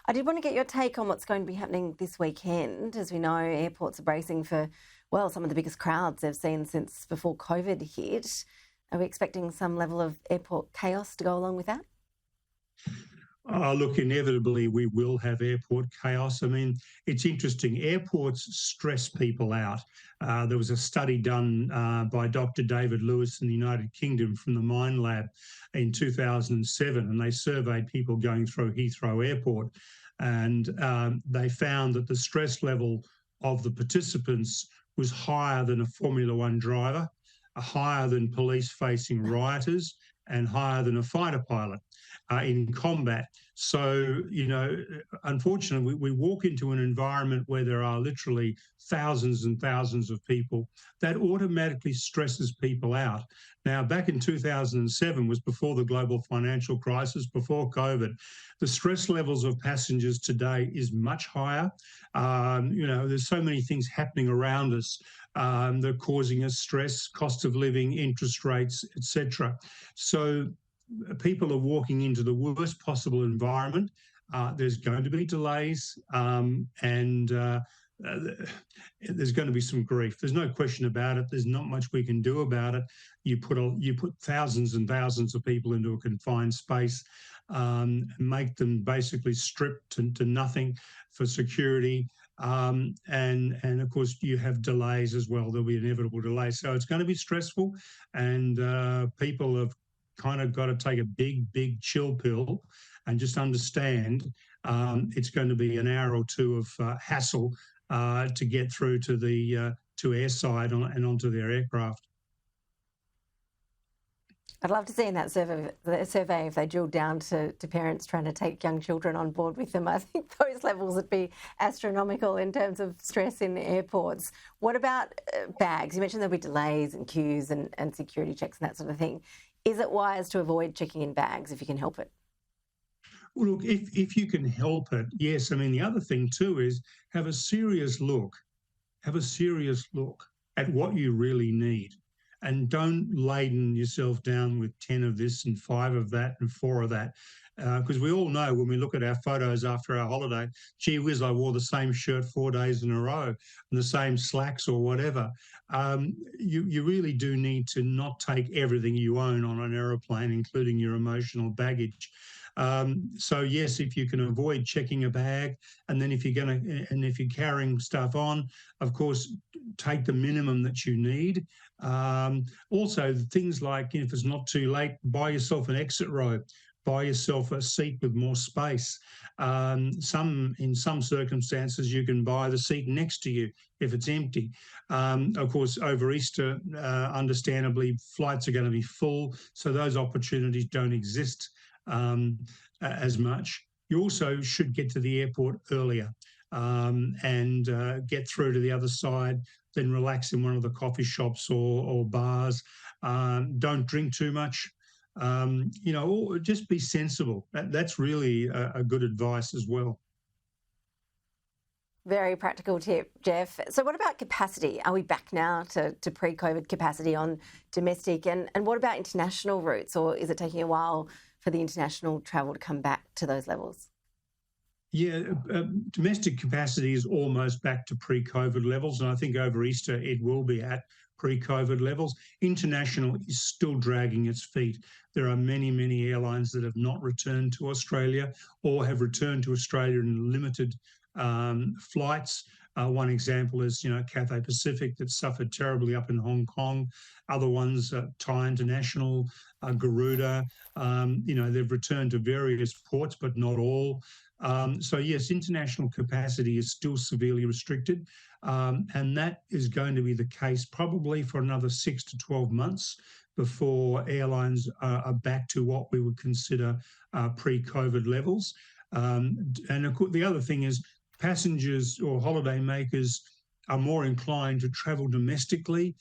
I did want to get your take on what's going to be happening this weekend. As we know, airports are bracing for, well, some of the biggest crowds they've seen since before COVID hit. Are we expecting some level of airport chaos to go along with that? Look, inevitably we will have airport chaos. I mean, it's interesting. Airports stress people out. There was a study done by Dr. David Lewis in the United Kingdom from the Mind Lab in 2007, and they surveyed people going through Heathrow Airport, and they found that the stress level of the participants was higher than a Formula One driver, higher than police-facing rioters, and higher than a fighter pilot in combat. So, unfortunately, we walk into an environment where there are literally thousands and thousands of people. That automatically stresses people out. Now, back in 2007 was before the global financial crisis, before COVID. The stress levels of passengers today is much higher. There's so many things happening around us that are causing us stress, cost of living, interest rates, etc. So people are walking into the worst possible environment. There's going to be delays, and there's going to be some grief. There's no question about it. There's not much we can do about it. You put thousands and thousands of people into a confined space, make them basically stripped to nothing for security. And of course, you have delays as well. There'll be inevitable delays. So it's going to be stressful, and people have kind of got to take a big chill pill and just understand it's going to be an hour or two of hassle to get through to the to airside and onto their aircraft. I'd love to see in that survey if they drilled down to parents trying to take young children on board with them. I think those levels would be astronomical in terms of stress in airports. What about bags? You mentioned there'll be delays and queues and security checks and that sort of thing. Is it wise to avoid checking in bags if you can help it? Well, look, if you can help it, yes. I mean, the other thing too is have a serious look at what you really need. And don't laden yourself down with 10 of this and 5 of that and 4 of that. Because we all know when we look at our photos after our holiday, gee whiz, I wore the same shirt 4 days in a row and the same slacks or whatever. You really do need to not take everything you own on an aeroplane, including your emotional baggage. So yes, if you can avoid checking a bag, and then if you're carrying stuff on, of course, take the minimum that you need. Also, things like if it's not too late, buy yourself an exit row, buy yourself a seat with more space. In some circumstances, you can buy the seat next to you if it's empty. Of course, over Easter, understandably, flights are going to be full, so those opportunities don't exist as much. You also should get to the airport earlier and get through to the other side, then relax in one of the coffee shops or bars. Don't drink too much. Just be sensible. That's really a good advice as well. Very practical tip, Geoff. So what about capacity? Are we back now to pre-COVID capacity on domestic? And what about international routes, or is it taking a while for the international travel to come back to those levels? Yeah, domestic capacity is almost back to pre-COVID levels, and I think over Easter it will be at pre-COVID levels. International is still dragging its feet. There are many airlines that have not returned to Australia or have returned to Australia in limited flights. One example is, Cathay Pacific that suffered terribly up in Hong Kong. Other ones, Thai International, Garuda, they've returned to various ports, but not all. So yes, international capacity is still severely restricted, and that is going to be the case probably for another 6 to 12 months before airlines are back to what we would consider pre-COVID levels. And of course, the other thing is passengers or holiday makers are more inclined to travel domestically,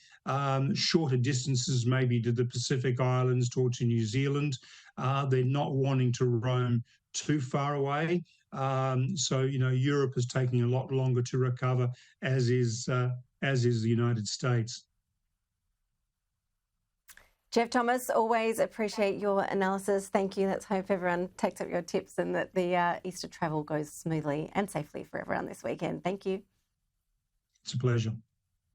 shorter distances maybe to the Pacific Islands or to New Zealand. They're not wanting to roam too far away. So, Europe is taking a lot longer to recover, as is the United States. Geoff Thomas, always appreciate your analysis. Thank you. Let's hope everyone takes up your tips and that the Easter travel goes smoothly and safely for everyone this weekend. Thank you. It's a pleasure.